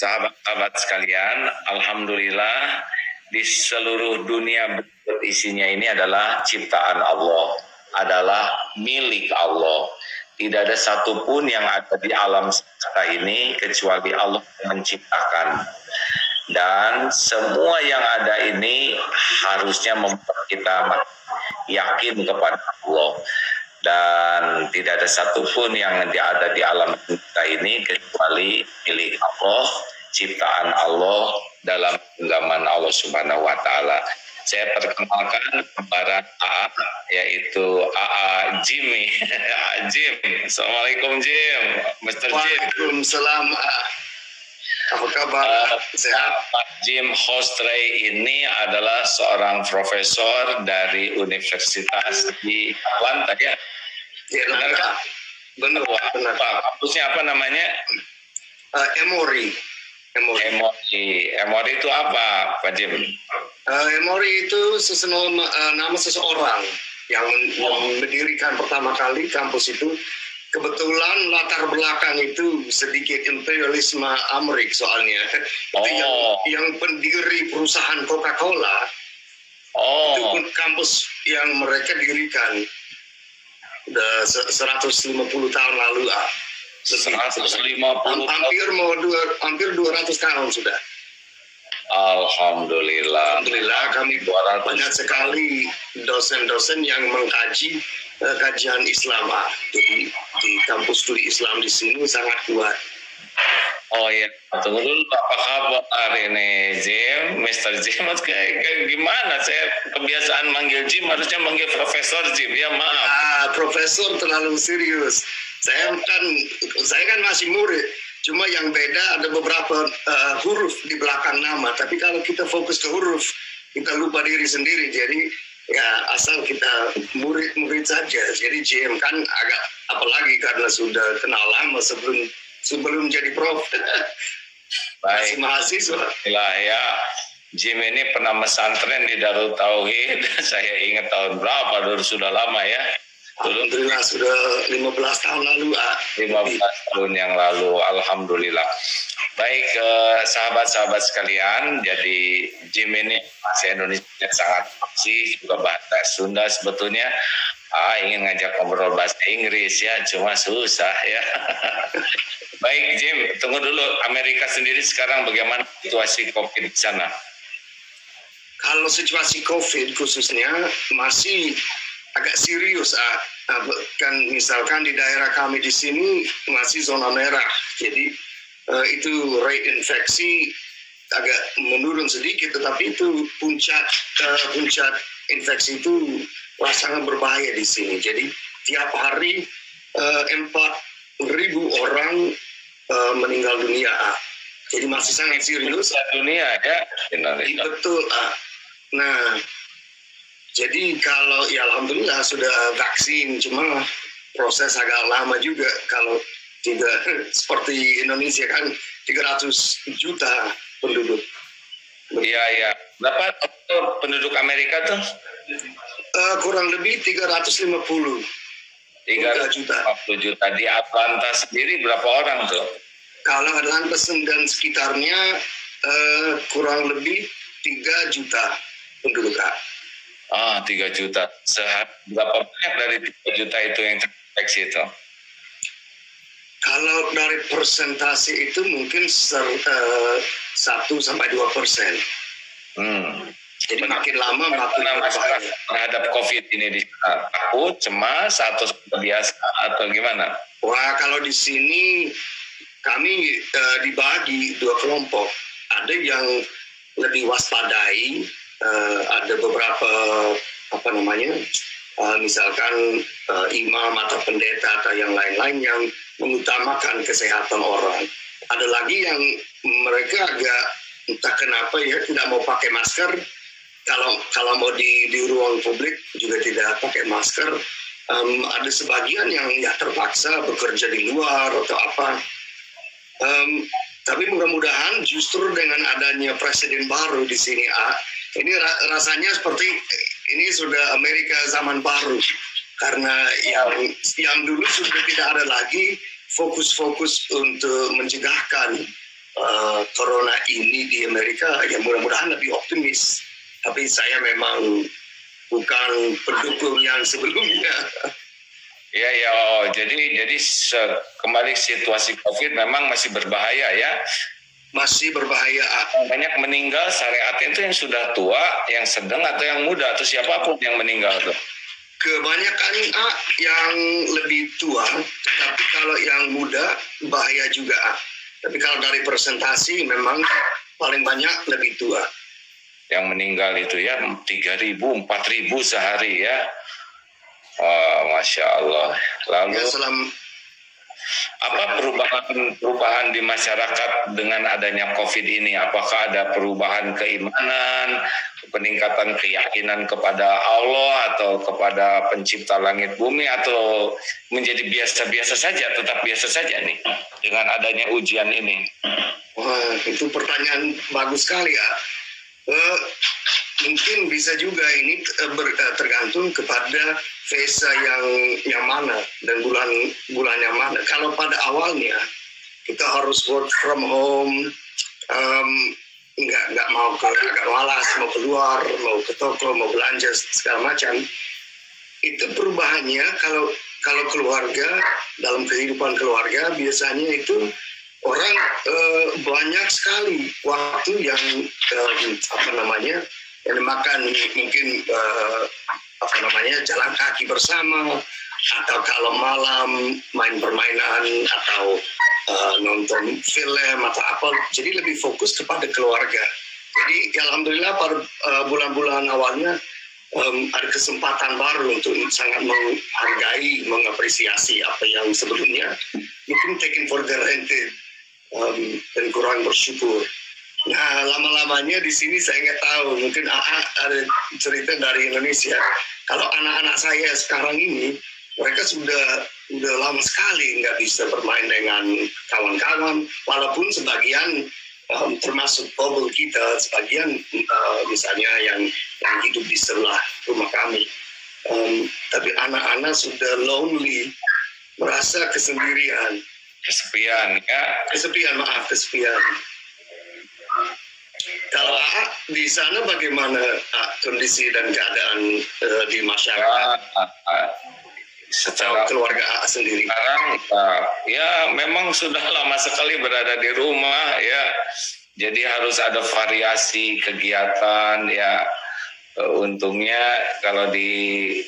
Sahabat-sahabat sekalian, alhamdulillah di seluruh dunia isinya ini adalah ciptaan Allah, adalah milik Allah. Tidak ada satupun yang ada di alam semesta ini kecuali Allah yang menciptakan. Dan semua yang ada ini harusnya membuat kita yakin kepada Allah. Dan tidak ada satupun yang ada di alam kita ini kecuali milik Allah, ciptaan Allah dalam genggaman Allah Subhanahu wa Ta'ala. Saya perkenalkan kepada AA, yaitu AA Jimmy. Jim, Assalamualaikum Jim, Mr. Jim. Waalaikumsalam. Apa kabar? Sehat. Pak Jim Hostray ini adalah seorang profesor dari Universitas di Atlanta, ya? Ya, benar. Kampusnya apa namanya? Emory. Emory itu apa, Pak Jim? Emory itu nama seseorang yang mendirikan pertama kali kampus itu. Kebetulan latar belakang itu sedikit imperialisme Amerika soalnya. Itu yang pendiri perusahaan Coca-Cola. Itu pun kampus yang mereka dirikan udah 150 tahun lalu. 150 hampir 200 tahun sudah. Alhamdulillah kami banyak sekali dosen-dosen yang mengkaji kajian Islam. Jadi di kampus studi Islam di sini sangat kuat. Oh iya, tunggu dulu, apa kabar ini Jim, Mr. Jim? Kayak gimana? Saya kebiasaan manggil Jim, harusnya manggil Profesor Jim. Ya maaf. Profesor terlalu serius. Saya kan masih murid. Cuma yang beda ada beberapa huruf di belakang nama. Tapi kalau kita fokus ke huruf, kita lupa diri sendiri. Jadi ya asal kita murid saja. Jadi Jim kan agak apalagi karena sudah kenal lama sebelum jadi prof. Baik. Masih mahasiswa. Ya, Jim ini pernah pesantren di Darul Tauhid. Saya ingat tahun berapa, dulu sudah lama ya. Alhamdulillah sudah 15 tahun lalu. 15 tahun yang lalu, alhamdulillah. Baik, sahabat-sahabat sekalian, jadi Jim ini bahasa Indonesia sangat fasih, juga bahasa Sunda sebetulnya. Ingin ngajak ngobrol bahasa Inggris ya, cuma susah ya. Baik Jim, tunggu dulu, Amerika sendiri sekarang bagaimana situasi COVID di sana? Kalau situasi COVID khususnya masih agak serius. Kan misalkan di daerah kami di sini masih zona merah, jadi itu rate infeksi agak menurun sedikit, tetapi itu puncak infeksi itu sangat berbahaya di sini. Jadi tiap hari 4.000 orang meninggal dunia. Jadi masih sangat serius. Dunia ya, Indonesia. Betul. Nah, jadi kalau ya alhamdulillah sudah vaksin, cuma proses agak lama juga kalau tidak seperti Indonesia kan 300 juta penduduk. Iya. Berapa penduduk Amerika tuh? Kurang lebih 350 juta. Di Atlanta sendiri berapa orang tuh? Kalau Atlanta dan sekitarnya kurang lebih 3 juta penduduk. 3 juta. Berapa banyak dari 3 juta itu yang terinfeksi itu? Kalau dari persentase itu mungkin 1-2%. Jadi makin lama makin masalah terhadap COVID ini takut, cemas, atau biasa atau gimana? Wah, kalau di sini kami dibagi 2 kelompok. Ada yang lebih waspadai, ada beberapa misalkan imam atau pendeta atau yang lain-lain yang mengutamakan kesehatan orang. Ada lagi yang mereka agak entah kenapa ya tidak mau pakai masker. Kalau mau di ruang publik juga tidak pakai masker. Ada sebagian yang ya terpaksa bekerja di luar atau apa. Tapi mudah-mudahan justru dengan adanya presiden baru di sini, ini rasanya seperti ini sudah Amerika zaman baru, karena yang dulu sudah tidak ada lagi fokus untuk mencegahkan corona ini di Amerika, ya mudah-mudahan lebih optimis. Tapi saya memang bukan pendukung yang sebelumnya. Ya, ya, jadi kembali situasi COVID memang masih berbahaya ya. Masih berbahaya. Banyak meninggal syariatnya itu yang sudah tua, yang sedang atau yang muda atau siapapun yang meninggal tuh. Kebanyakan yang lebih tua, tapi kalau yang muda bahaya juga. Tapi kalau dari presentasi memang paling banyak lebih tua. Yang meninggal itu ya 3.000, 4.000 sehari ya. Oh, Masya Allah. Lalu Ya, apa perubahan di masyarakat dengan adanya COVID ini? Apakah ada perubahan keimanan, peningkatan keyakinan kepada Allah atau kepada pencipta langit bumi, atau menjadi biasa-biasa saja, tetap biasa saja nih dengan adanya ujian ini? wah, itu pertanyaan bagus sekali ya. Mungkin bisa juga ini tergantung kepada fase yang mana dan bulan yang mana. Kalau pada awalnya kita harus work from home, nggak mau agak malas, mau keluar, mau ke toko, mau belanja segala macam. Itu perubahannya kalau keluarga, dalam kehidupan keluarga biasanya itu orang banyak sekali waktu yang yang dimakan mungkin jalan kaki bersama, atau kalau malam main permainan atau nonton film atau apa, jadi lebih fokus kepada keluarga. Jadi alhamdulillah pada bulan-bulan awalnya ada kesempatan baru untuk sangat menghargai, mengapresiasi apa yang sebelumnya mungkin taken for granted, dan kurang bersyukur. Nah, lama-lamanya di sini saya nggak tahu, mungkin ada cerita dari Indonesia. Kalau anak-anak saya sekarang ini, mereka sudah lama sekali nggak bisa bermain dengan kawan-kawan, walaupun sebagian termasuk bubble kita, sebagian misalnya yang hidup di sebelah rumah kami. Tapi anak-anak sudah lonely, merasa kesepian. Kesepian ya. Kesepian. Kalau di sana bagaimana kondisi dan keadaan di masyarakat? Secara keluarga sendiri. Sekarang ya memang sudah lama sekali berada di rumah ya. Jadi harus ada variasi kegiatan ya. Untungnya kalau di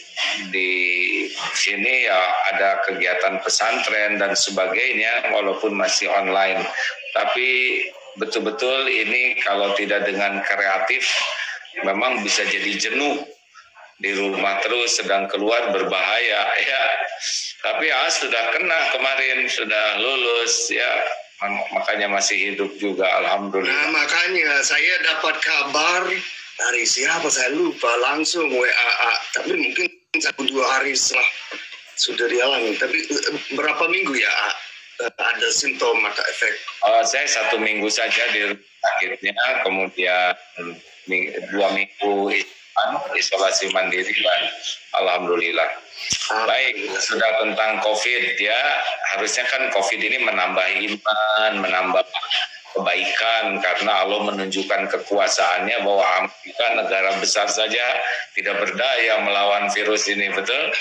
sini ya ada kegiatan pesantren dan sebagainya walaupun masih online. Tapi betul-betul ini kalau tidak dengan kreatif memang bisa jadi jenuh, di rumah terus sedang keluar berbahaya ya. Tapi sudah kena kemarin, sudah lulus ya, makanya masih hidup juga alhamdulillah. Nah, makanya saya dapat kabar dari siapa saya lupa, langsung WA, tapi mungkin 1-2 hari setelah sudah dialami. Tapi berapa minggu ya ada simptom atau efek? Saya 1 minggu saja di rumah sakitnya, kemudian 2 minggu isolasi mandiri, dan alhamdulillah. Baik, sudah tentang COVID ya, harusnya kan COVID ini menambah iman, menambah kebaikan, karena Allah menunjukkan kekuasaannya bahwa Amerika negara besar saja tidak berdaya melawan virus ini, betul?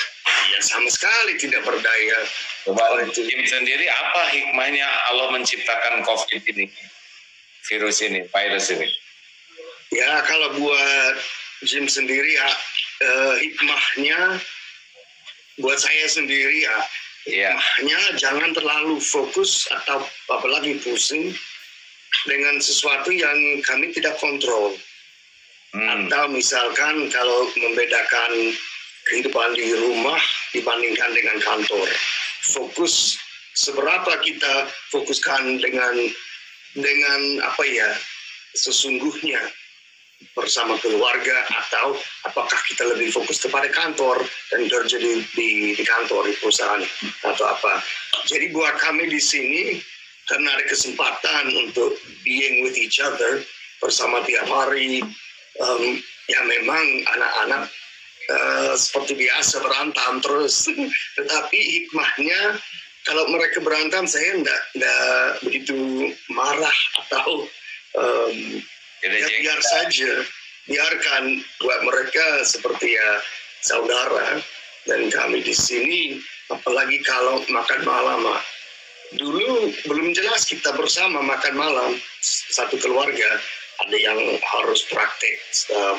Ya, sama sekali tidak berdaya. Coba Jim sendiri, apa hikmahnya Allah menciptakan COVID ini, virus ini? Ya, kalau buat Jim sendiri ya, hikmahnya buat saya sendiri ya, hikmahnya jangan terlalu fokus atau apalagi pusing dengan sesuatu yang kami tidak kontrol. Atau misalkan kalau membedakan kehidupan di rumah dibandingkan dengan kantor, fokus seberapa kita fokuskan dengan apa ya sesungguhnya bersama keluarga, atau apakah kita lebih fokus kepada kantor dan kerja di kantor, di perusahaan atau apa. Jadi buat kami di sini, karena ada kesempatan untuk being with each other bersama tiap hari, ya memang anak-anak seperti biasa berantem terus, tetapi hikmahnya kalau mereka berantem saya enggak begitu marah atau ya biar saja, biarkan buat mereka seperti ya saudara, dan kami di sini apalagi kalau makan malam. Dulu belum jelas kita bersama makan malam satu keluarga, ada yang harus praktek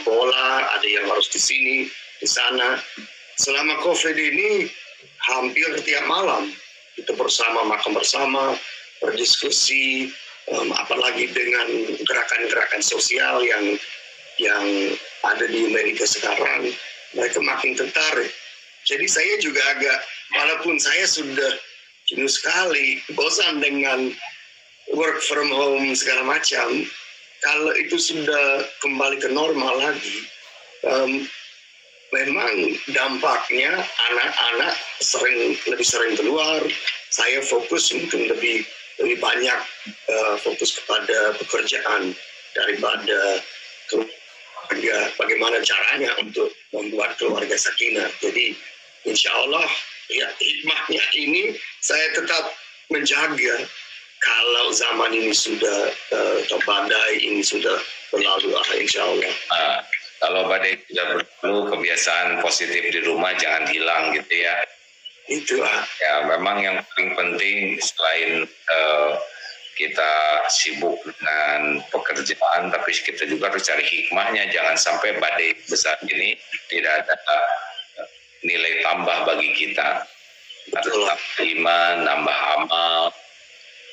bola, ada yang harus di sini, di sana. Selama COVID ini hampir tiap malam kita bersama, makan bersama, berdiskusi, apalagi dengan gerakan-gerakan sosial yang ada di Amerika sekarang, mereka makin tertarik. Jadi saya juga agak, walaupun saya sudah jenuh sekali, bosan dengan work from home segala macam, kalau itu sudah kembali ke normal lagi, memang dampaknya anak-anak lebih sering keluar. Saya fokus mungkin lebih banyak fokus kepada pekerjaan daripada keluarga. Bagaimana caranya untuk membuat keluarga sakinah. Jadi insya Allah ya hikmahnya ini saya tetap menjaga kalau zaman ini sudah badai ini sudah berlalu, insya Allah. Kalau badai sudah berlalu, kebiasaan positif di rumah jangan hilang gitu ya. Itu ya memang yang paling penting selain kita sibuk dengan pekerjaan, tapi kita juga harus cari hikmahnya. Jangan sampai badai besar ini tidak ada nilai tambah bagi kita. Harus tambah iman, nambah amal,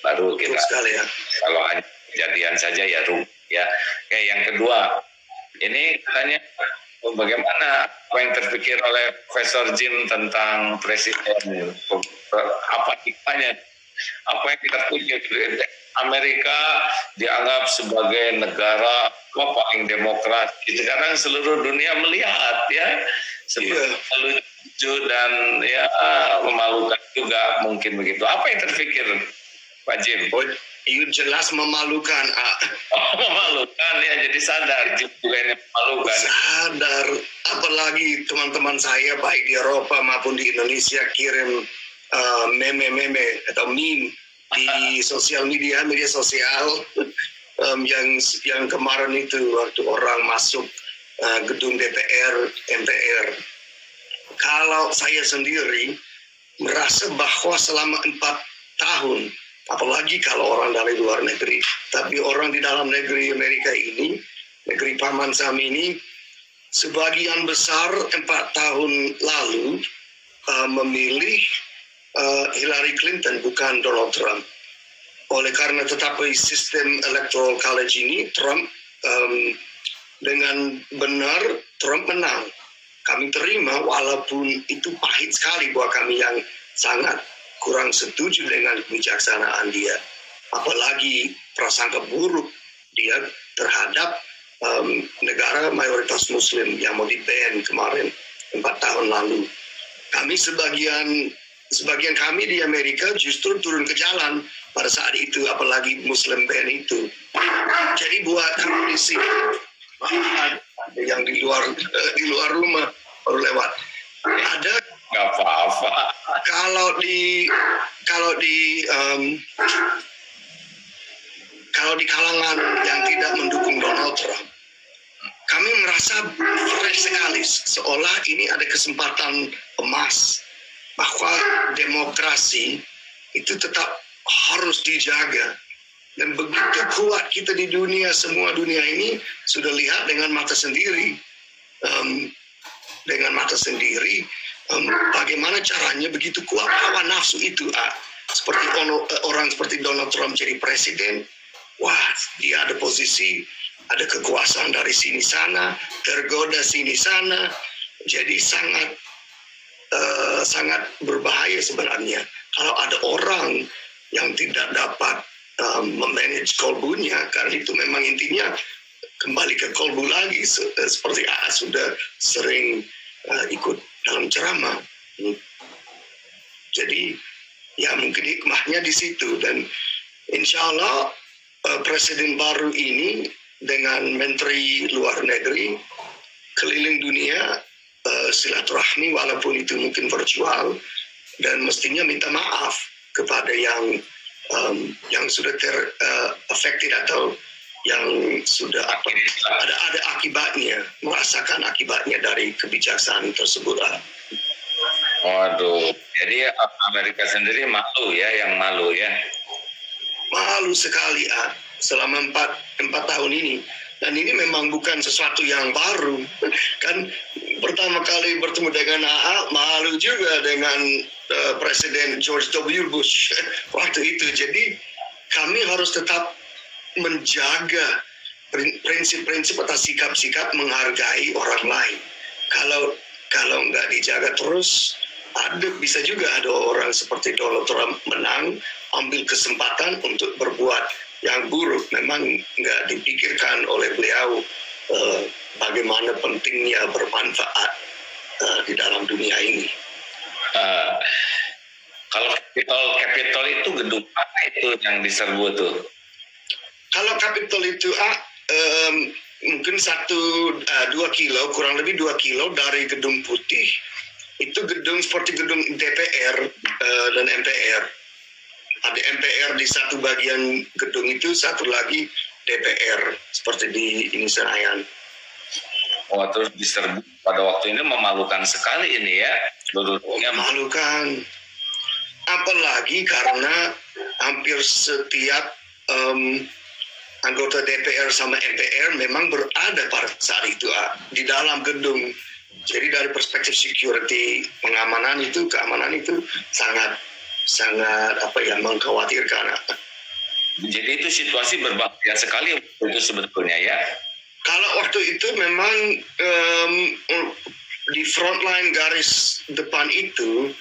baru kita. Ya. Kalau hanya kejadian saja ya rugi ya. Oke, yang kedua, ini katanya bagaimana apa yang terpikir oleh Profesor Jim tentang presiden, apa hikmahnya, apa yang kita pikir. Amerika dianggap sebagai negara paling demokratis. Sekarang seluruh dunia melihat ya, seperti lucu dan ya memalukan juga mungkin begitu. Apa yang terpikir Pak Jim? Itu jelas memalukan. Memalukan ya, jadi sadar juga ini memalukan. Sadar, apalagi teman-teman saya baik di Eropa maupun di Indonesia kirim meme atau meme di sosial media sosial yang kemarin itu waktu orang masuk gedung DPR, MPR. Kalau saya sendiri merasa bahwa selama 4 tahun, apalagi kalau orang dari luar negeri, tapi orang di dalam negeri Amerika ini, negeri Paman Sam ini, sebagian besar 4 tahun lalu memilih Hillary Clinton bukan Donald Trump. Oleh karena tetapi sistem electoral college ini Trump dengan benar Trump menang. Kami terima walaupun itu pahit sekali buat kami yang sangat kurang setuju dengan kebijaksanaan dia. Apalagi prasangka buruk dia terhadap negara mayoritas Muslim yang mau di-ban kemarin 4 tahun lalu. Kami sebagian kami di Amerika justru turun ke jalan pada saat itu, apalagi Muslim ban itu. Jadi buat kami di sini, yang di luar rumah baru lewat, ada nggak apa-apa. Kalau di kalangan yang tidak mendukung Donald Trump, kami merasa fresh sekali, seolah ini ada kesempatan emas bahwa demokrasi itu tetap harus dijaga. Dan begitu kuat kita di dunia, semua dunia ini sudah lihat dengan mata sendiri. Bagaimana caranya begitu kuat hawa nafsu itu. Seperti orang seperti Donald Trump jadi presiden, wah dia ada posisi, ada kekuasaan dari sini sana, tergoda sini sana, jadi sangat berbahaya sebenarnya kalau ada orang yang tidak dapat memanage kolbunya, karena itu memang intinya kembali ke kolbu lagi, seperti sudah sering ikut dalam ceramah. Jadi ya mungkin hikmahnya di situ, dan insya Allah presiden baru ini dengan menteri luar negeri keliling dunia silaturahmi walaupun itu mungkin virtual, dan mestinya minta maaf kepada yang sudah affected atau yang sudah ada akibatnya, merasakan akibatnya dari kebijaksanaan tersebut. Waduh, jadi Amerika sendiri malu ya. Malu sekali selama 4 tahun ini. Dan ini memang bukan sesuatu yang baru. Kan pertama kali bertemu dengan AA, malu juga dengan Presiden George W. Bush waktu itu. Jadi kami harus tetap menjaga prinsip-prinsip atau sikap-sikap menghargai orang lain. Kalau nggak dijaga terus, bisa juga ada orang seperti Donald Trump menang, ambil kesempatan untuk berbuat yang buruk. Memang nggak dipikirkan oleh beliau bagaimana pentingnya bermanfaat di dalam dunia ini. Kalau Capitol itu gedung apa itu yang diserbu tuh? Kalau Capitol itu mungkin 2 kilo, kurang lebih 2 kilo dari Gedung Putih. Itu gedung seperti gedung DPR dan MPR. Ada MPR di satu bagian gedung itu, satu lagi DPR seperti di Senayan. Oh, terus diserbu pada waktu ini memalukan sekali ini ya. Memalukan. Apalagi karena hampir setiap anggota DPR sama MPR memang berada pada saat itu di dalam gedung. Jadi dari perspektif security, keamanan itu sangat mengkhawatirkan. Jadi itu situasi berbahaya sekali itu sebetulnya ya. Kalau waktu itu memang di frontline garis depan itu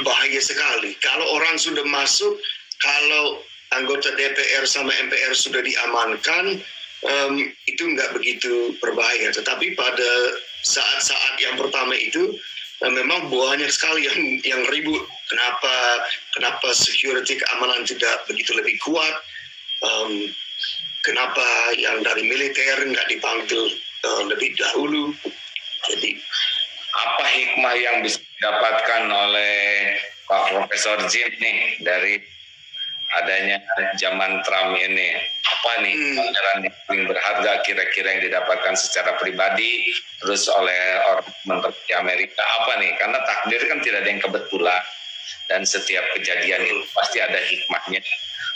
bahaya sekali. Kalau orang sudah masuk, kalau anggota DPR sama MPR sudah diamankan, itu nggak begitu berbahaya. Tetapi pada saat-saat yang pertama itu, memang banyak sekali yang ribut. Kenapa security keamanan tidak begitu lebih kuat? Kenapa yang dari militer nggak dipanggil lebih dahulu? Jadi apa hikmah yang bisa didapatkan oleh Pak Profesor Jim nih dari adanya zaman Trump ini? Apa nih pelajaran yang paling berharga kira-kira yang didapatkan secara pribadi terus oleh orang menteri Amerika? Apa nih? Karena takdir kan tidak ada yang kebetulan dan setiap kejadian itu pasti ada hikmahnya.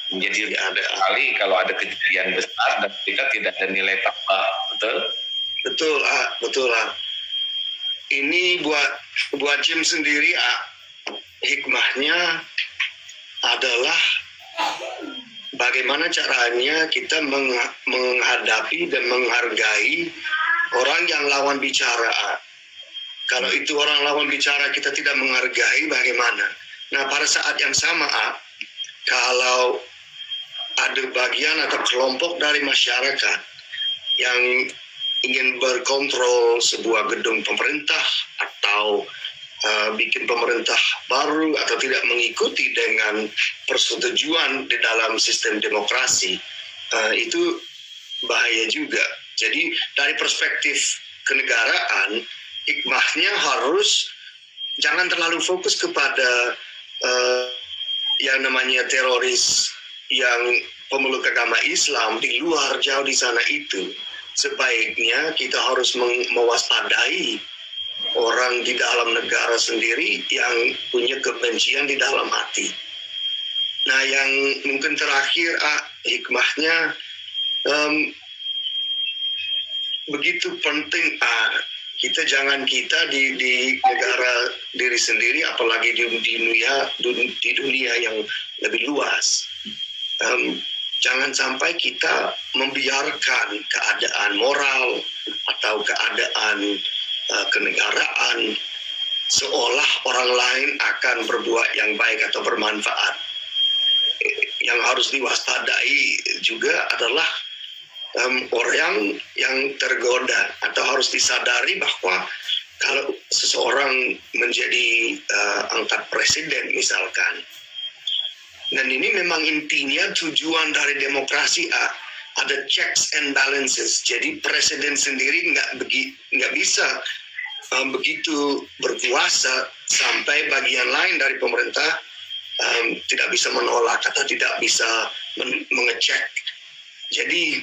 Menjadi ada kali kalau ada kejadian besar dan kita tidak ada nilai tambah, betul? Betul. Ini buat Jim sendiri, hikmahnya adalah bagaimana caranya kita menghadapi dan menghargai orang yang lawan bicara. Kalau itu orang lawan bicara kita tidak menghargai, bagaimana? Nah, pada saat yang sama, kalau ada bagian atau kelompok dari masyarakat yang ingin berkontrol sebuah gedung pemerintah atau bikin pemerintah baru atau tidak mengikuti dengan persetujuan di dalam sistem demokrasi, itu bahaya juga. Jadi dari perspektif kenegaraan, hikmahnya harus jangan terlalu fokus kepada yang namanya teroris yang pemeluk agama Islam di luar jauh di sana itu. Sebaiknya kita harus mewaspadai orang di dalam negara sendiri yang punya kebencian di dalam hati. Nah, yang mungkin terakhir, hikmahnya begitu penting, kita di negara diri sendiri, apalagi di dunia yang lebih luas. Jangan sampai kita membiarkan keadaan moral atau keadaan kenegaraan seolah orang lain akan berbuat yang baik atau bermanfaat. Yang harus diwaspadai juga adalah orang yang tergoda, atau harus disadari bahwa kalau seseorang menjadi angkat presiden misalkan, dan ini memang intinya tujuan dari demokrasi, ada checks and balances. Jadi presiden sendiri nggak bisa begitu berkuasa sampai bagian lain dari pemerintah tidak bisa menolak atau tidak bisa mengecek. Jadi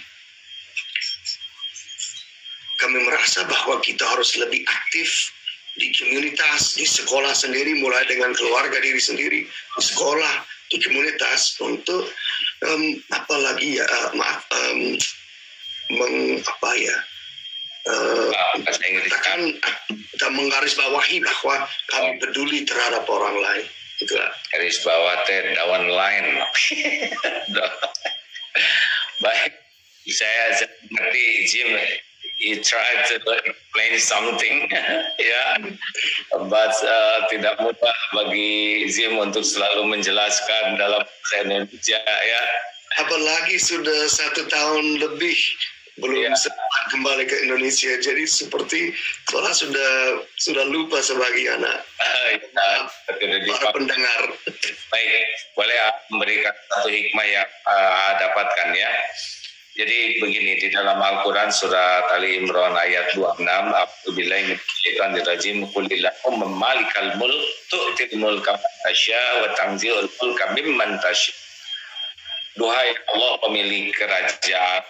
kami merasa bahwa kita harus lebih aktif di komunitas, di sekolah sendiri, mulai dengan keluarga diri sendiri, di sekolah, di komunitas, untuk kita menggarisbawahi bahwa kami peduli terhadap orang lain. Itulah. Garis bawah teh dawan lain. Baik, saya ngerti Jim. You try to explain something, ya, but tidak mudah bagi Zim untuk selalu menjelaskan dalam bahasa Indonesia, ya. Apalagi sudah 1 tahun lebih belum sempat kembali ke Indonesia, jadi seperti seolah sudah lupa sebagian para pendengar. Baik, boleh memberikan satu hikmah yang dapatkan, ya. Jadi begini, di dalam Al-Quran surat Ali Imran ayat 26, A'udzubillahi minasyaitonir rajim, qul illahumma malikal mulk tu'til mulka man tasya wa tanzi'ul mulka mimman tasya. Duhai Allah pemilik kerajaan,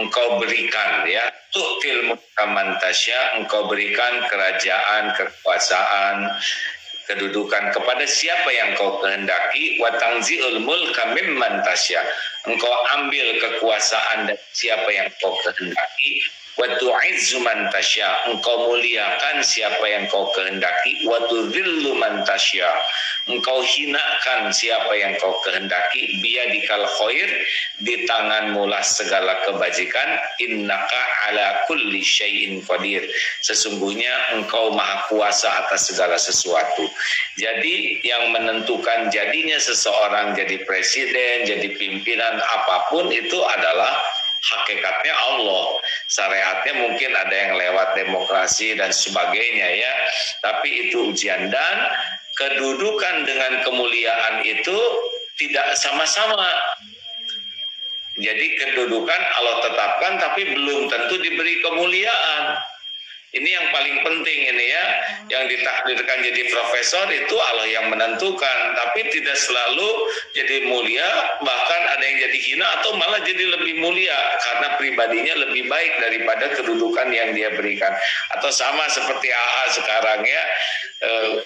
Engkau berikan, ya, tu'til mulka man tasya, Engkau berikan kerajaan, kekuasaan, kedudukan kepada siapa yang kau kehendaki, wa tanzi'ul mulka mimman tasya, engkau ambil kekuasaan dari siapa yang kau kehendaki, wa tu'izzu man tasya, engkau muliakan siapa yang kau kehendaki, wa tudhillu man tasya, engkau hinakan siapa yang kau kehendaki, biyadikal khair, di tanganmu lah segala kebajikan, innaka ala kulli syai'in qadir, sesungguhnya engkau maha kuasa atas segala sesuatu. Jadi yang menentukan jadinya seseorang jadi presiden, jadi pimpinan apapun itu adalah hakikatnya Allah. Syariatnya mungkin ada yang lewat demokrasi dan sebagainya, ya, tapi itu ujian. Dan kedudukan dengan kemuliaan itu tidak sama-sama. Jadi kedudukan Allah tetapkan, tapi belum tentu diberi kemuliaan. Ini yang paling penting ini, ya. Yang ditakdirkan jadi profesor itu Allah yang menentukan, tapi tidak selalu jadi mulia, bahkan ada yang jadi hina atau malah jadi lebih mulia karena pribadinya lebih baik daripada kedudukan yang dia berikan. Atau sama seperti AA sekarang, ya,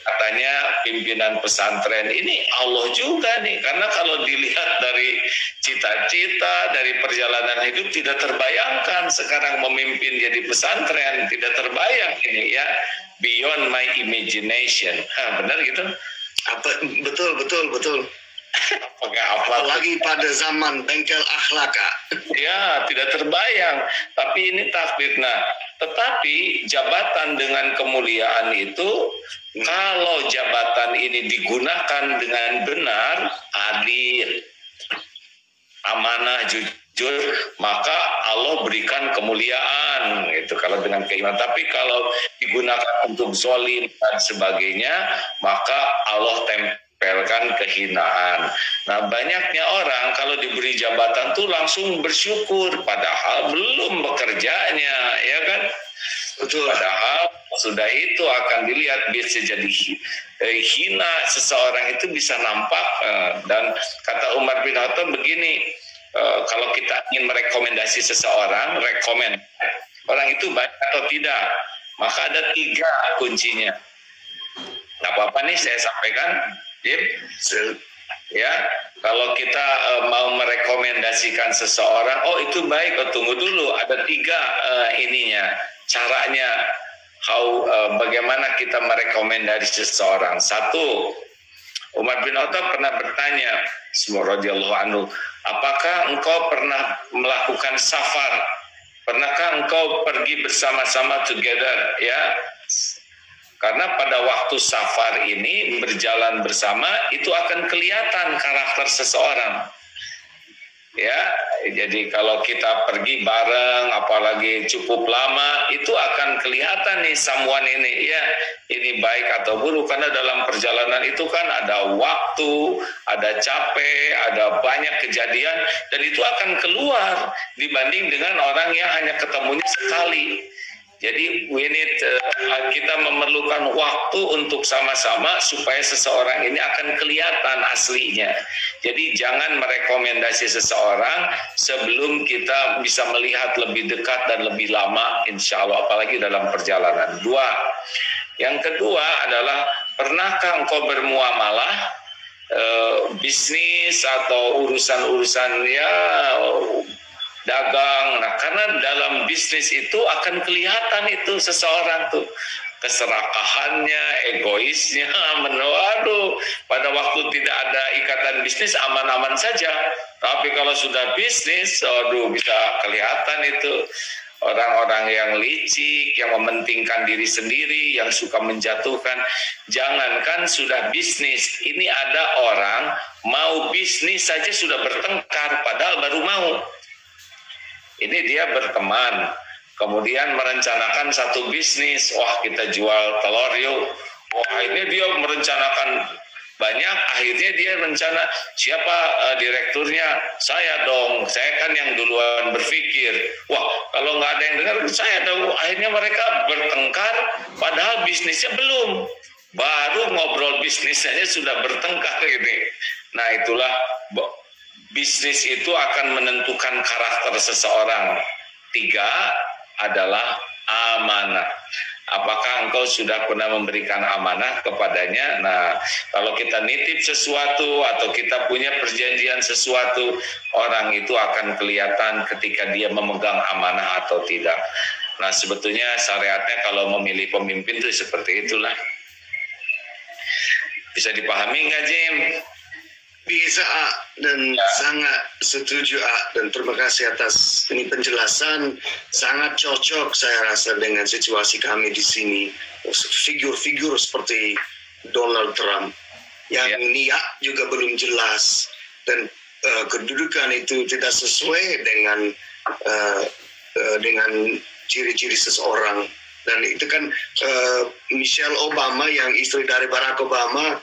katanya pimpinan pesantren ini Allah juga nih, karena kalau dilihat dari cita-cita, dari perjalanan hidup tidak terbayangkan sekarang memimpin jadi pesantren, tidak terbayang ini, ya, beyond my imagination. Benar gitu? Betul. Apalagi pada zaman bengkel akhlak. Ya, tidak terbayang. Tapi ini takdir. Nah, tetapi jabatan dengan kemuliaan itu, kalau jabatan ini digunakan dengan benar, adil, amanah, jujur, maka Allah berikan kemuliaan, itu kalau dengan keimanan. Tapi kalau digunakan untuk zalim dan sebagainya, maka Allah tempelkan kehinaan. Nah, banyaknya orang kalau diberi jabatan tuh langsung bersyukur, padahal belum bekerjanya, ya kan? Betul. Padahal sudah itu akan dilihat bisa jadi hina, seseorang itu bisa nampak. Dan kata Umar bin Khattab begini, kalau kita ingin merekomendasi seseorang, rekomen orang itu baik atau tidak, maka ada 3 kuncinya. Nggak apa-apa nih saya sampaikan, Jim. Ya, kalau kita mau merekomendasikan seseorang, oh itu baik, tunggu dulu, ada 3 ininya, caranya, bagaimana kita merekomendasi seseorang. 1, Umar bin Khattab pernah bertanya, radhiyallahu anhu, apakah engkau pernah melakukan safar? Pernahkah engkau pergi bersama-sama together, ya? Karena pada waktu safar ini berjalan bersama itu akan kelihatan karakter seseorang. Ya, jadi kalau kita pergi bareng, apalagi cukup lama, itu akan kelihatan nih someone ini, ya, ini baik atau buruk. Karena dalam perjalanan itu kan ada waktu, ada capek, ada banyak kejadian, dan itu akan keluar dibanding dengan orang yang hanya ketemunya sekali. Jadi kita memerlukan waktu untuk sama-sama supaya seseorang ini akan kelihatan aslinya. Jadi jangan merekomendasi seseorang sebelum kita bisa melihat lebih dekat dan lebih lama, insya Allah, apalagi dalam perjalanan. Dua. Yang kedua adalah, pernahkah engkau bermuamalah bisnis atau urusan-urusan dagang? Nah, karena dalam bisnis itu akan kelihatan itu seseorang tuh keserakahannya, egoisnya, waduh, pada waktu tidak ada ikatan bisnis aman-aman saja. Tapi kalau sudah bisnis, aduh, bisa kelihatan itu orang-orang yang licik, yang mementingkan diri sendiri, yang suka menjatuhkan. Jangankan sudah bisnis, ini ada orang mau bisnis saja sudah bertengkar, padahal baru mau. Ini dia berteman, kemudian merencanakan satu bisnis. Wah, kita jual telur yuk. Wah, ini dia merencanakan banyak. Akhirnya dia rencana, siapa direkturnya? Saya dong, saya kan yang duluan berpikir. Wah, kalau nggak ada yang dengar, saya dong. Akhirnya mereka bertengkar, padahal bisnisnya belum. Baru ngobrol bisnisnya sudah bertengkar ini. Nah, itulah bisnis itu akan menentukan karakter seseorang. Tiga adalah amanah. Apakah engkau sudah pernah memberikan amanah kepadanya? Nah, kalau kita nitip sesuatu atau kita punya perjanjian sesuatu, orang itu akan kelihatan ketika dia memegang amanah atau tidak. Nah, sebetulnya syariatnya kalau memilih pemimpin itu seperti itulah. Bisa dipahami nggak, Jim? Bisa, dan sangat setuju, dan terima kasih atas ini penjelasan. Sangat cocok saya rasa dengan situasi kami di sini. Figur-figur seperti Donald Trump yang niat juga belum jelas, dan kedudukan itu tidak sesuai dengan ciri-ciri seseorang. Dan itu kan Michelle Obama yang istri dari Barack Obama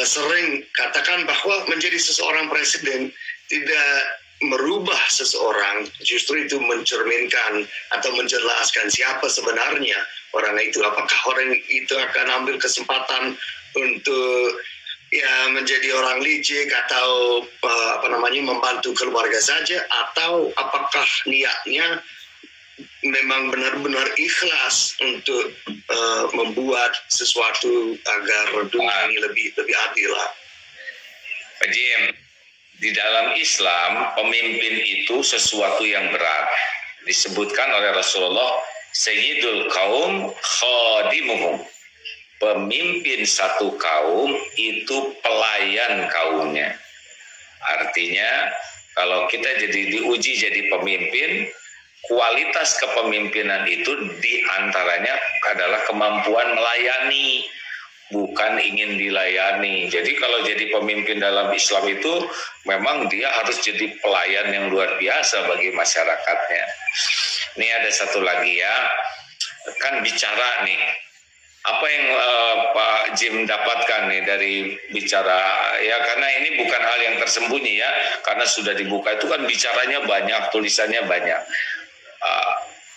sering katakan bahwa menjadi seseorang presiden tidak merubah seseorang, justru itu mencerminkan atau menjelaskan siapa sebenarnya orang itu. Apakah orang itu akan ambil kesempatan untuk menjadi orang licik atau membantu keluarga saja, atau apakah niatnya memang benar-benar ikhlas untuk membuat sesuatu agar dunia ini lebih adil. Pak Jim, di dalam Islam pemimpin itu sesuatu yang berat. Disebutkan oleh Rasulullah, Sayyidul kaum khadimuhum. Pemimpin satu kaum itu pelayan kaumnya. Artinya kalau kita diuji jadi pemimpin, kualitas kepemimpinan itu diantaranya adalah kemampuan melayani, bukan ingin dilayani. Jadi kalau jadi pemimpin dalam Islam itu memang dia harus jadi pelayan yang luar biasa bagi masyarakatnya. Ini ada satu lagi ya, kan bicara nih. Apa yang Pak Jim dapatkan nih dari bicara, ya karena ini bukan hal yang tersembunyi ya, karena sudah dibuka itu kan bicaranya banyak, tulisannya banyak.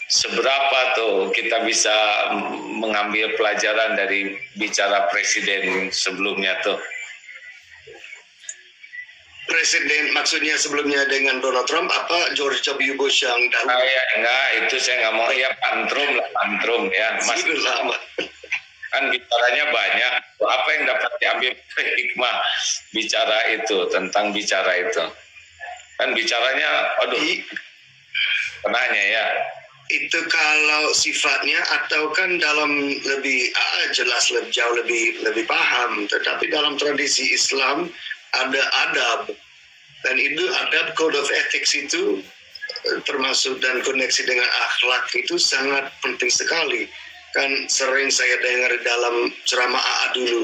Seberapa tuh kita bisa mengambil pelajaran dari bicara presiden sebelumnya tuh? Presiden maksudnya sebelumnya dengan Donald Trump apa George W. Bush yang dahulu? Enggak, itu saya nggak mau, ya pantrum ya. Mas, kan bicaranya banyak. Apa yang dapat diambil hikmah bicara itu, tentang bicara itu? Kan bicaranya, penanya ya. Itu kalau sifatnya, atau kan dalam lebih jelas, jauh lebih paham. Tetapi dalam tradisi Islam ada adab, dan itu adab, code of ethics itu termasuk dan koneksi dengan akhlak itu sangat penting sekali. Kan sering saya dengar dalam ceramah AA dulu,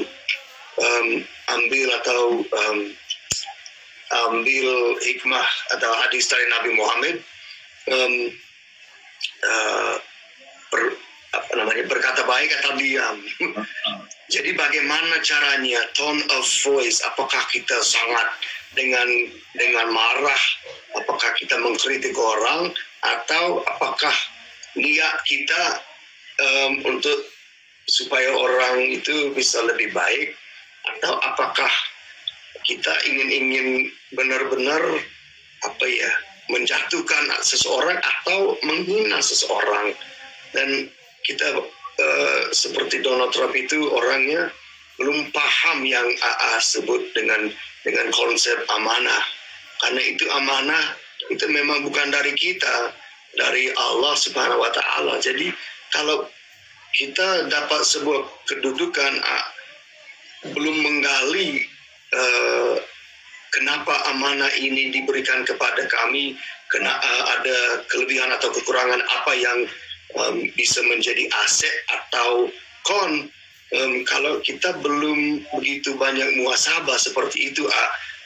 ambil hikmah atau hadis dari Nabi Muhammad, berkata baik atau diam. Jadi bagaimana caranya, tone of voice, apakah kita sangat dengan marah, apakah kita mengkritik orang, atau apakah niat kita untuk supaya orang itu bisa lebih baik, atau apakah kita ingin benar-benar menjatuhkan seseorang atau menghina seseorang? Dan kita seperti Donald Trump itu orangnya belum paham yang AA sebut dengan konsep amanah, karena itu amanah itu memang bukan dari kita, dari Allah Subhanahu wa Ta'ala. Jadi kalau kita dapat sebuah kedudukan, belum menggali kenapa amanah ini diberikan kepada kami, ada kelebihan atau kekurangan apa yang bisa menjadi aset atau kalau kita belum begitu banyak muhasabah seperti itu,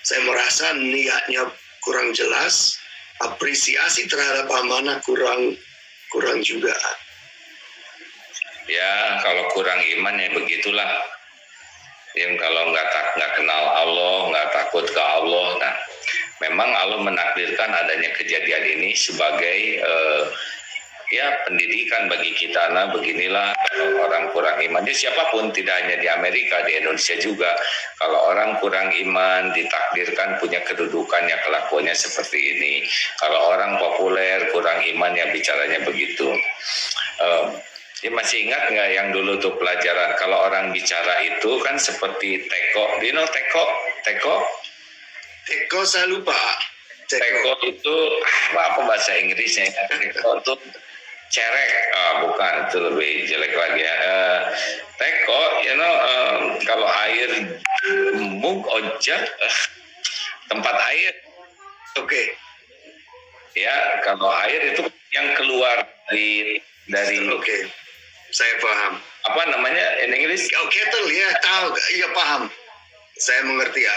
saya merasa niatnya kurang jelas, apresiasi terhadap amanah kurang juga. Ya, kalau kurang iman ya begitulah. Yang kalau nggak kenal Allah, nggak takut ke Allah. Nah, memang Allah menakdirkan adanya kejadian ini sebagai pendidikan bagi kita. Nah, beginilah orang kurang iman. Jadi siapapun, tidak hanya di Amerika, di Indonesia juga. Kalau orang kurang iman, ditakdirkan punya kedudukannya, kelakuannya seperti ini. Kalau orang populer, kurang iman, ya bicaranya begitu. Ya, masih ingat nggak yang dulu tuh pelajaran, kalau orang bicara itu kan seperti teko. Do you know teko? Teko saya lupa. Teko itu apa bahasa Inggrisnya? Teko itu cerek. Bukan, itu lebih jelek lagi ya. Teko, kalau air mug ojek, tempat air. Oke. Ya, kalau air itu yang keluar dari Oke. Saya paham. Apa namanya in Inggris? Oh, kettle ya, tahu. Iya, paham. Saya mengerti ya.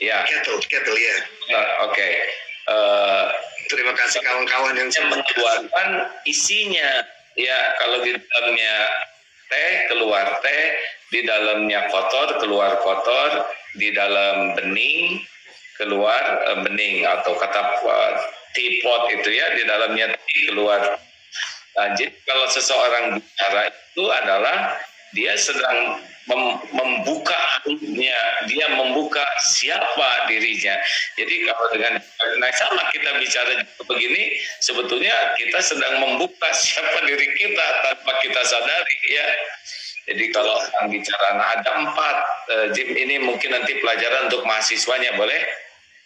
Ya. Kettle ya. Oke. Terima kasih kawan-kawan yang mengeluarkan isinya. Ya, kalau di dalamnya teh keluar teh, di dalamnya kotor keluar kotor, di dalam bening keluar bening, atau kata teapot itu ya, di dalamnya keluar. Nah, jadi kalau seseorang bicara itu adalah dia sedang membuka hatinya, dia membuka siapa dirinya. Jadi kalau dengan sama kita bicara begini, sebetulnya kita sedang membuka siapa diri kita tanpa kita sadari ya. Jadi kalau orang bicara, ada 4, Jim, ini mungkin nanti pelajaran untuk mahasiswanya, boleh?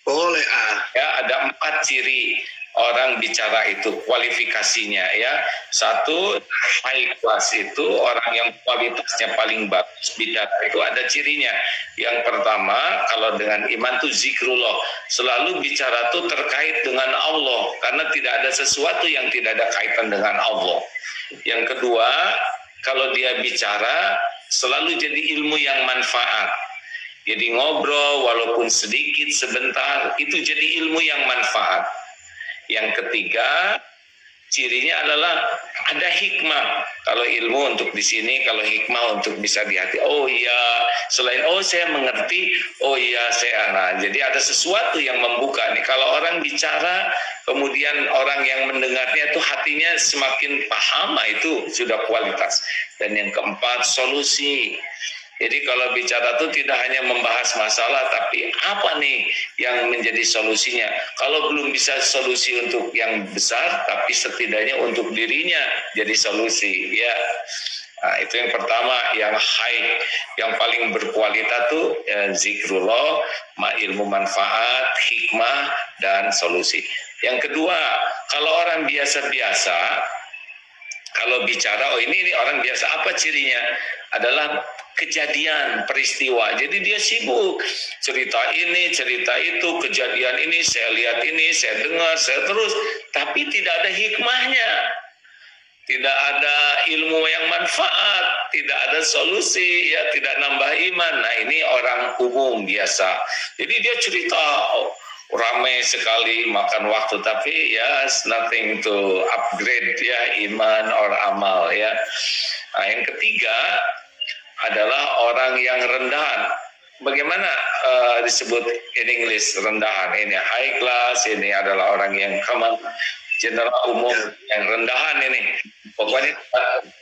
Boleh. Ya, ada 4 ciri orang bicara itu, kualifikasinya ya. 1, high class itu orang yang kualitasnya paling bagus bicara itu ada cirinya. Yang pertama, kalau dengan iman itu zikrullah, selalu bicara itu terkait dengan Allah, karena tidak ada sesuatu yang tidak ada kaitan dengan Allah. Yang kedua, kalau dia bicara selalu jadi ilmu yang manfaat. Jadi ngobrol walaupun sedikit sebentar itu jadi ilmu yang manfaat. Yang ketiga, cirinya adalah ada hikmah. Kalau ilmu untuk di sini, kalau hikmah untuk bisa di hati. Oh iya, selain saya mengerti, oh iya saya. Nah, jadi ada sesuatu yang membuka nih. Kalau orang bicara, kemudian orang yang mendengarnya itu hatinya semakin paham, itu sudah kualitas. Dan yang keempat, solusi. Jadi kalau bicara itu tidak hanya membahas masalah, tapi apa nih yang menjadi solusinya. Kalau belum bisa solusi untuk yang besar, tapi setidaknya untuk dirinya jadi solusi. Ya, nah, itu yang pertama, yang high, yang paling berkualitas tuh zikrullah, ilmu manfaat, hikmah, dan solusi. Yang kedua, kalau orang biasa-biasa, kalau bicara, ini orang biasa, apa cirinya? Adalah kejadian, peristiwa. Jadi dia sibuk cerita ini, cerita itu, kejadian ini, saya lihat ini, saya dengar, saya terus, tapi tidak ada hikmahnya, tidak ada ilmu yang manfaat, tidak ada solusi, ya tidak nambah iman. Nah, ini orang umum biasa. Jadi dia cerita ramai sekali makan waktu, tapi ya nothing to upgrade ya iman or amal ya. Nah, yang ketiga adalah orang yang rendahan. Bagaimana disebut in English rendahan? Ini high class, ini adalah orang yang common, general umum, yang rendahan ini. Pokoknya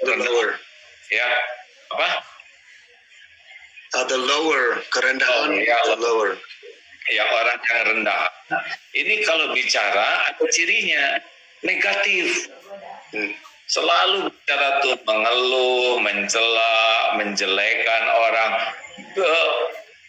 The lower. ya apa? The lower, kerendahan, ya, the lower. Ya, orang yang rendah. Ini kalau bicara ada cirinya negatif. Selalu bicara tuh mengeluh, mencela, menjelekan orang.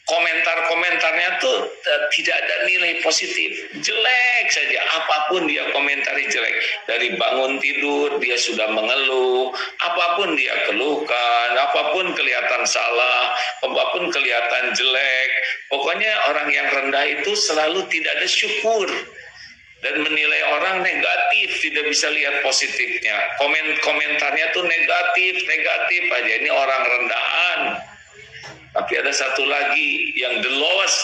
Komentar-komentarnya tuh tidak ada nilai positif, jelek saja. Apapun dia komentari jelek. Dari bangun tidur dia sudah mengeluh, apapun dia keluhkan, apapun kelihatan salah, apapun kelihatan jelek. Pokoknya orang yang rendah itu selalu tidak ada syukur dan menilai orang negatif, tidak bisa lihat positifnya. Komentarnya tuh negatif aja. Ini orang rendahan. Tapi ada satu lagi yang the lowest,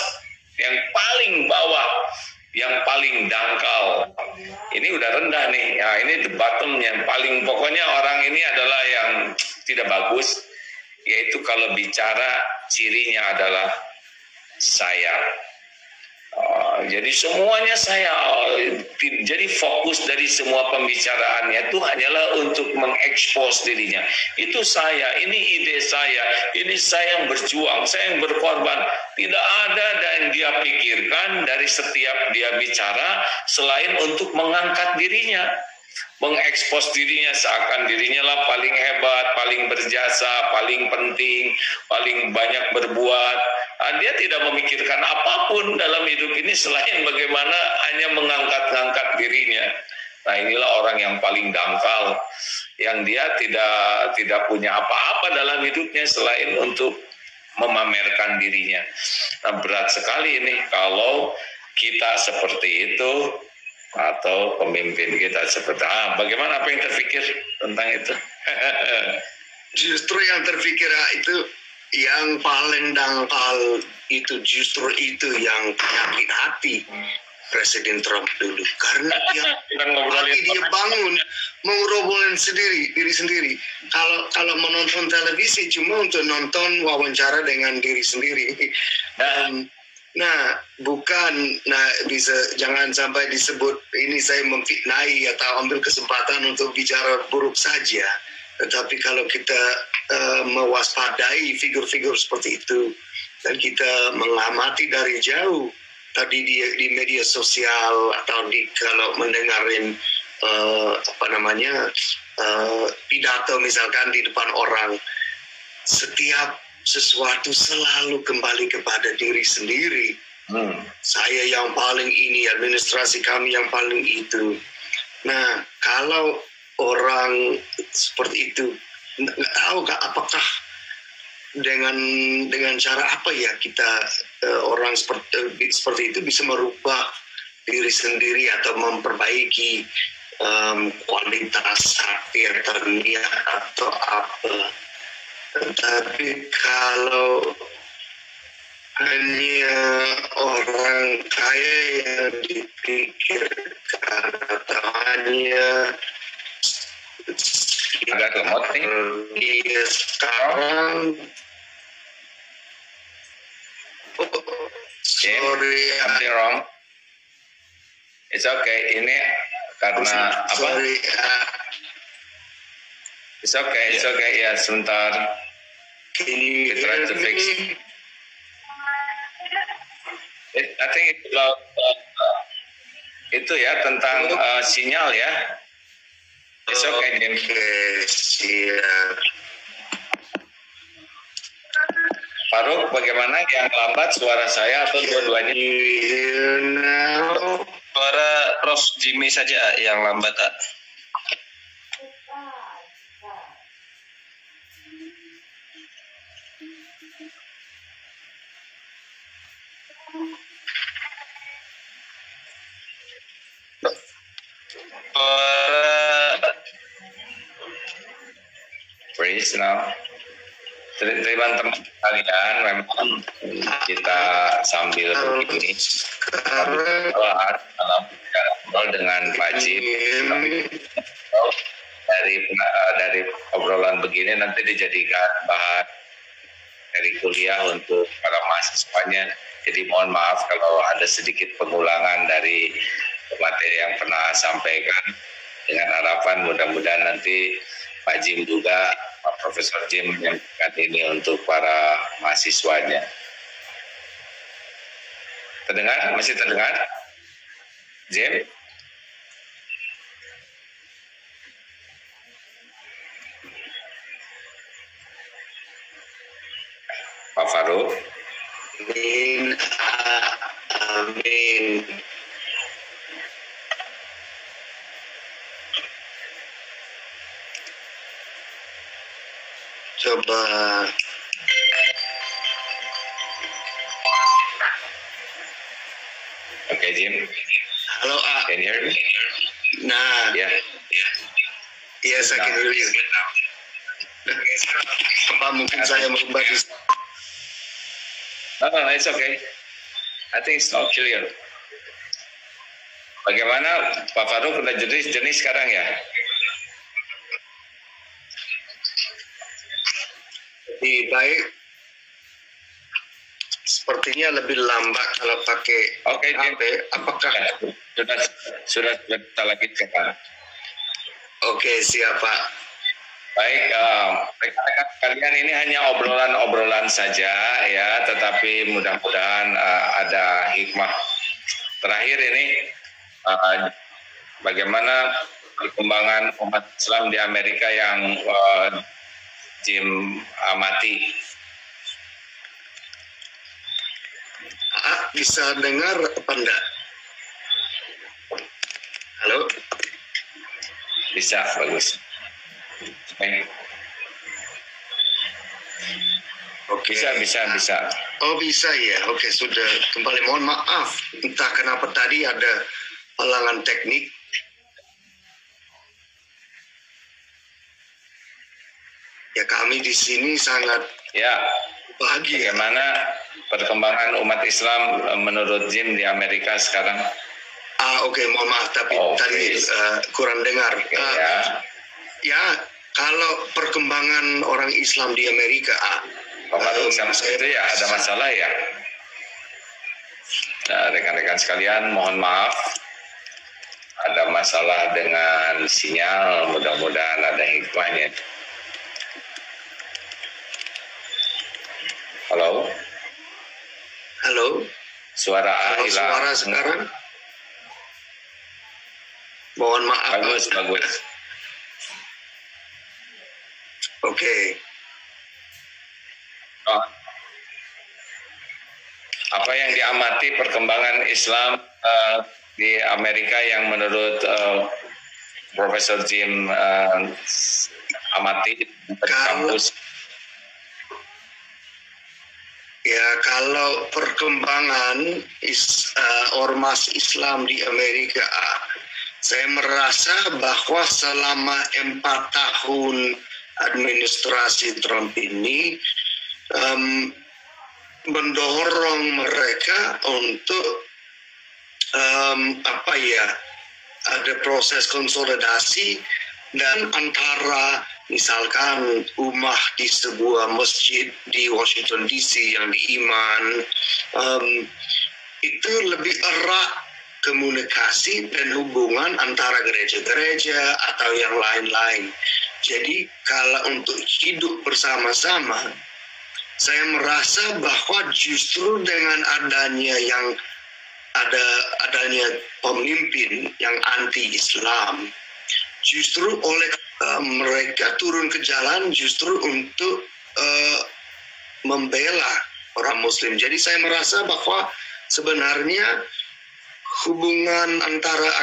yang paling bawah, yang paling dangkal. Ini udah rendah nih. Ya, ini the bottomnya. Paling pokoknya orang ini adalah yang tidak bagus, yaitu kalau bicara cirinya adalah saya. Jadi semuanya saya, jadi fokus dari semua pembicaraannya itu hanyalah untuk mengekspos dirinya. Itu saya, ini ide saya, ini saya yang berjuang, saya yang berkorban. Tidak ada yang dia pikirkan dari setiap dia bicara selain untuk mengangkat dirinya, mengekspos dirinya seakan dirinya lah paling hebat, paling berjasa, paling penting, paling banyak berbuat. Dia tidak memikirkan apapun dalam hidup ini selain bagaimana hanya mengangkat-ngangkat dirinya. Nah, inilah orang yang paling dangkal, yang dia tidak punya apa-apa dalam hidupnya selain untuk memamerkan dirinya. Nah, berat sekali ini kalau kita seperti itu, atau pemimpin kita seperti bagaimana, apa yang terpikir tentang itu? Justru yang terpikir itu yang paling dangkal itu, justru itu yang penyakit hati Presiden Trump dulu, karena dia bangun mengobrolin diri sendiri. Kalau menonton televisi cuma untuk nonton wawancara dengan diri sendiri. Jangan sampai disebut ini saya memfitnai atau ambil kesempatan untuk bicara buruk saja. Tetapi kalau kita mewaspadai figur-figur seperti itu dan kita mengamati dari jauh, tadi di media sosial atau kalau mendengarin pidato misalkan di depan orang, setiap sesuatu selalu kembali kepada diri sendiri. Saya yang paling ini, administrasi kami yang paling itu. Nah, kalau orang seperti itu, nggak tahu apakah dengan cara apa ya kita orang seperti itu bisa merubah diri sendiri atau memperbaiki kualitas hati atau niat atau apa. Tetapi kalau hanya orang kaya yang dipikirkan atau hanya agak lemot nih dia sekarang, sorry, something wrong. It's okay. Ini karena apa? It's okay. Ya, sebentar. We try to fix. I think itu ya tentang sinyal ya. It's okay, Jim. Siap. Faruk, bagaimana, yang lambat suara saya atau dua-duanya? Suara Prof. Jimmy saja yang lambat, tak? Praise now. Teman-teman kalian, memang kita sambil begini dalam dengan Pak Jim dari obrolan begini nanti dijadikan bahan dari kuliah untuk para mahasiswanya. Jadi mohon maaf kalau ada sedikit pengulangan dari materi yang pernah sampaikan, dengan harapan harapan mudah-mudahan nanti Pak Jim juga, Pak Profesor Jim menyampaikan ini untuk para mahasiswanya. Terdengar? Masih terdengar? Jim? Pak Farouk? Amin. Amin. Coba. Oke, Jim. Halo, A. Can you hear me? Nah, Ya. yes, I can hear you. Apa mungkin saya merubah di... No, it's okay. I think it's not clear. Bagaimana Pak Farouk udah jenis sekarang ya? Lebih baik. Sepertinya lebih lambat kalau pakai Oke, Jim. HP. Apakah? Sudah kita lanjutkan. Oke, siap Pak. Baik, rekan-rekan sekalian, ini hanya obrolan-obrolan saja ya, tetapi mudah-mudahan ada hikmah. Terakhir ini, bagaimana perkembangan umat Islam di Amerika yang Jim amati. Bisa dengar apa enggak? Halo? Bisa, bagus. Oke. Bisa. Oh bisa ya, oke sudah kembali. Mohon maaf, entah kenapa tadi ada halangan teknik. Ya kami di sini sangat Ya, bahagia. bagaimana perkembangan umat Islam menurut Jim di Amerika sekarang? Oke, mohon maaf tapi tadi kurang dengar. Ya, kalau perkembangan orang Islam di Amerika, Pak Farouk, sama itu ya ada masalah ya. Nah, rekan-rekan sekalian, mohon maaf, ada masalah dengan sinyal, mudah-mudahan ada hikmahnya. Halo? Halo? Suara hilang. Suara sekarang? Mohon maaf. Bagus. Oke. Apa yang diamati perkembangan Islam di Amerika yang menurut Profesor Jim amati di kampus? Ya, kalau perkembangan ormas Islam di Amerika, saya merasa bahwa selama 4 tahun administrasi Trump ini mendorong mereka untuk ada proses konsolidasi dan antara misalkan ummah di sebuah masjid di Washington DC yang diiman itu lebih erat komunikasi dan hubungan antara gereja-gereja atau yang lain-lain. Jadi kalau untuk hidup bersama-sama, saya merasa bahwa justru dengan adanya pemimpin yang anti-Islam, justru oleh mereka turun ke jalan justru untuk membela orang Muslim. Jadi saya merasa bahwa sebenarnya hubungan antara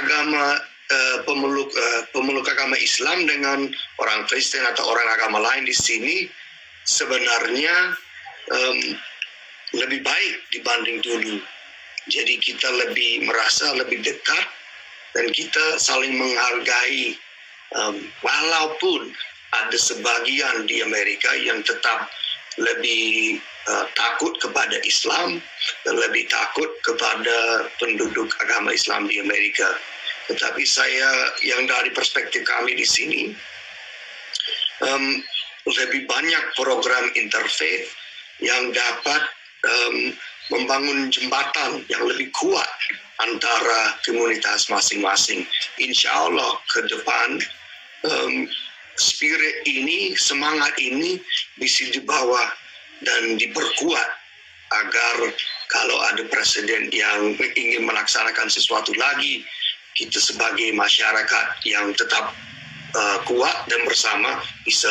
pemeluk agama Islam dengan orang Kristen atau orang agama lain di sini sebenarnya lebih baik dibanding dulu. Jadi kita merasa lebih dekat dan kita saling menghargai. Walaupun ada sebagian di Amerika yang tetap lebih takut kepada Islam dan lebih takut kepada penduduk agama Islam di Amerika. Tetapi yang dari perspektif kami di sini, lebih banyak program interfaith yang dapat membangun jembatan yang lebih kuat antara komunitas masing-masing. Insya Allah ke depan um, spirit ini, semangat ini bisa dibawa dan diperkuat agar kalau ada presiden yang ingin melaksanakan sesuatu lagi, kita sebagai masyarakat yang tetap kuat dan bersama bisa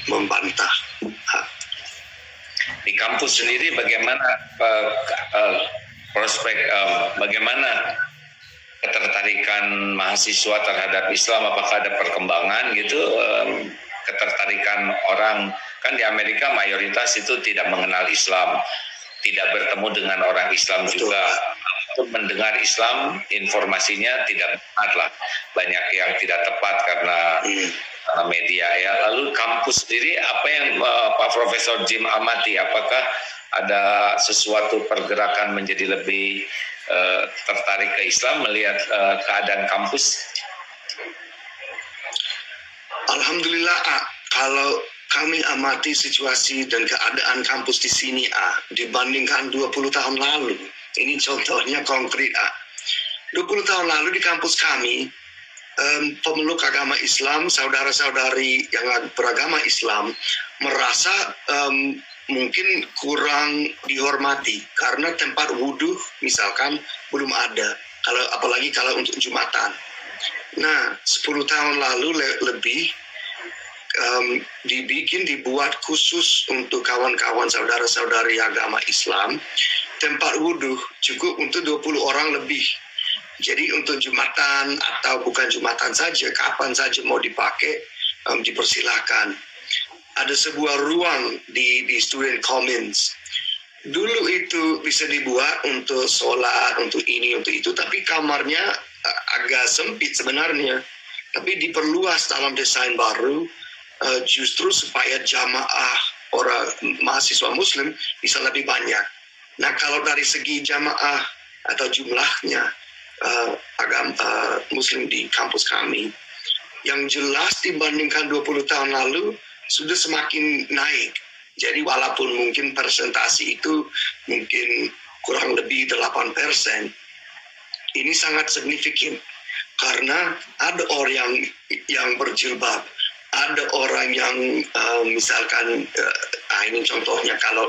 membantah. Di kampus sendiri bagaimana prospek, bagaimana ketertarikan mahasiswa terhadap Islam? Apakah ada perkembangan gitu, ketertarikan orang? Kan di Amerika mayoritas itu tidak mengenal Islam, tidak bertemu dengan orang Islam juga. Untuk mendengar Islam, informasinya tidak benar lah. Banyak yang tidak tepat karena media ya. Lalu kampus sendiri apa yang Pak Profesor Jim amati? Apakah ada sesuatu pergerakan menjadi lebih tertarik ke Islam melihat keadaan kampus? Alhamdulillah, kalau kami amati situasi dan keadaan kampus di sini dibandingkan 20 tahun lalu. Ini contohnya konkret 20 tahun lalu di kampus kami, pemeluk agama Islam, saudara-saudari yang beragama Islam merasa mungkin kurang dihormati karena tempat wudhu misalkan belum ada, apalagi kalau untuk Jumatan. Nah, 10 tahun lalu lebih dibuat khusus untuk kawan-kawan saudara-saudari agama Islam, tempat wudhu cukup untuk 20 orang lebih. Jadi untuk Jumatan atau bukan Jumatan saja, kapan saja mau dipakai, dipersilakan. Ada sebuah ruang di Student Commons. Dulu itu bisa dibuat untuk sholat, untuk ini, untuk itu, tapi kamarnya agak sempit sebenarnya. Tapi diperluas dalam desain baru, justru supaya jamaah orang mahasiswa Muslim bisa lebih banyak. Nah, kalau dari segi jamaah atau jumlahnya agama Muslim di kampus kami, yang jelas dibandingkan 20 tahun lalu sudah semakin naik. Jadi walaupun mungkin persentasi itu mungkin kurang lebih 8%, ini sangat signifikan karena ada orang yang berjilbab. Ada orang yang misalkan, ini contohnya kalau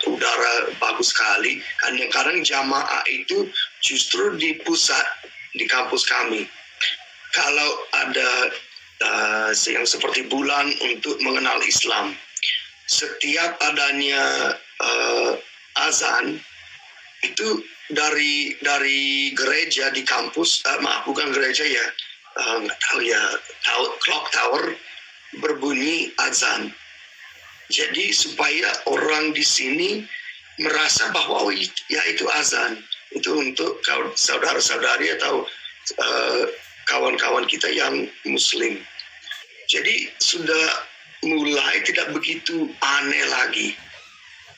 udara bagus sekali, kadang-kadang jamaah itu justru di pusat di kampus kami. Kalau ada yang seperti bulan untuk mengenal Islam, setiap adanya azan itu dari gereja di kampus, bukan gereja ya, nggak tahu ya, clock tower berbunyi azan. Jadi supaya orang di sini merasa bahwa ya itu azan, itu untuk saudara-saudari atau kawan-kawan kita yang Muslim. Jadi sudah mulai tidak begitu aneh lagi.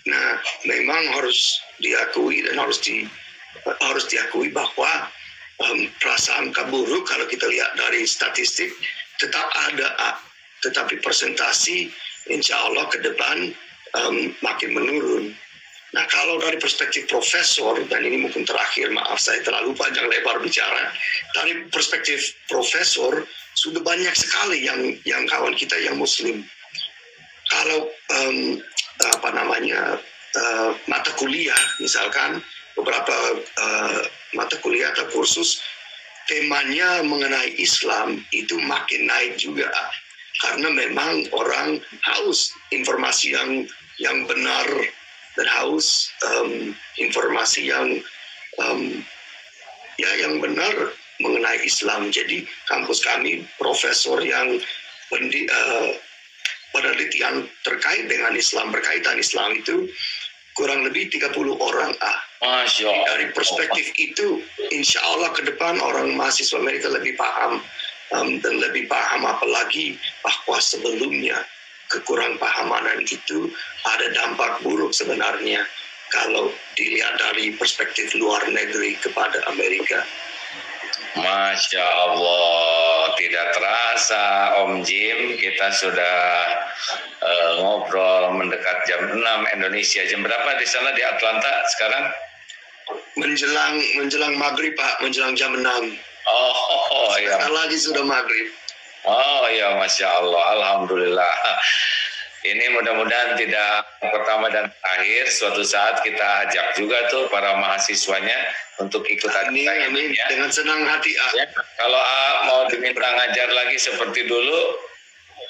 Nah, memang harus diakui dan harus diakui bahwa prasangka buruk kalau kita lihat dari statistik tetap ada, tetapi presentasi insya Allah ke depan makin menurun. Nah, kalau dari perspektif profesor, dan ini mungkin terakhir, maaf saya terlalu panjang lebar bicara, dari perspektif profesor sudah banyak sekali yang kawan kita yang Muslim. Kalau mata kuliah misalkan, beberapa mata kuliah atau kursus temanya mengenai Islam itu makin naik juga karena memang orang haus informasi yang benar dan haus informasi yang benar mengenai Islam. Jadi kampus kami profesor yang penelitian terkait dengan Islam, berkaitan Islam itu kurang lebih 30 orang. Dari perspektif itu, insya Allah ke depan orang mahasiswa Amerika lebih paham dan lebih paham, apalagi bahwa sebelumnya kekurangpahaman itu ada dampak buruk sebenarnya kalau dilihat dari perspektif luar negeri kepada Amerika. Masya Allah, tidak terasa Om Jim, kita sudah ngobrol mendekat jam 6 Indonesia. Jam berapa di sana di Atlanta sekarang? Menjelang maghrib Pak, menjelang jam 6. Oh iya. Sebentar lagi sudah maghrib. Oh ya, Masya Allah, Alhamdulillah. Ini mudah-mudahan tidak pertama dan terakhir. Suatu saat kita ajak juga tuh para mahasiswanya untuk ikut Amin, amin. ya. Dengan senang hati, A. Ya, kalau A mau diminta ngajar lagi seperti dulu,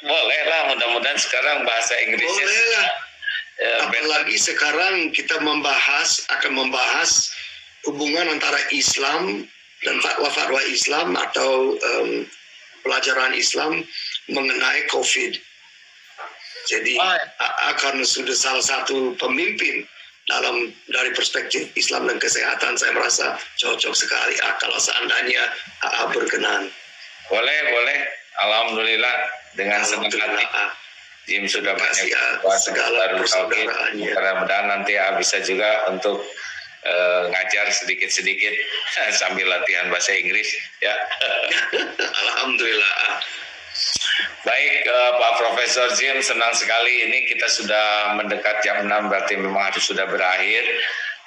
boleh lah. Mudah-mudahan sekarang bahasa Inggrisnya Boleh lah. better. Apalagi sekarang kita akan membahas hubungan antara Islam dan fatwa-fatwa Islam atau pelajaran Islam mengenai COVID. Jadi akan sudah salah satu pemimpin dari perspektif Islam dan kesehatan, saya merasa cocok sekali kalau seandainya berkenan. Boleh. Alhamdulillah, dengan senang hati. Jim sudah banyak segala persaudaraannya. Mudah-mudahan nanti bisa juga untuk ngajar sedikit-sedikit sambil latihan bahasa Inggris ya. Alhamdulillah. Baik, Pak Profesor Jim, senang sekali ini kita sudah mendekat jam 6, berarti memang harus sudah berakhir.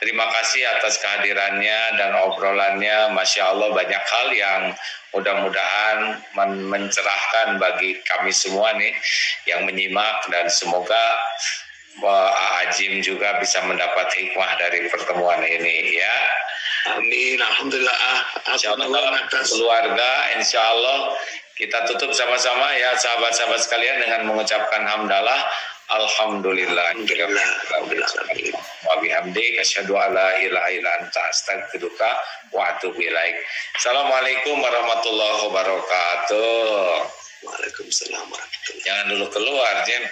Terima kasih atas kehadirannya dan obrolannya. Masya Allah, banyak hal yang mudah-mudahan mencerahkan bagi kami semua nih yang menyimak, dan semoga Jim juga bisa mendapat hikmah dari pertemuan ini ya. Amin, Alhamdulillah. Atas keluarga, insya Allah kita tutup sama-sama ya sahabat-sahabat sekalian dengan mengucapkan hamdalah. Alhamdulillah. Wa bihamdik asyhadu alla ilaha illa anta astaghfiruka wa atubu ilaik. Assalamualaikum warahmatullahi wabarakatuh. Waalaikumsalam warahmatullahi wabarakatuh. Jangan dulu keluar, Jim.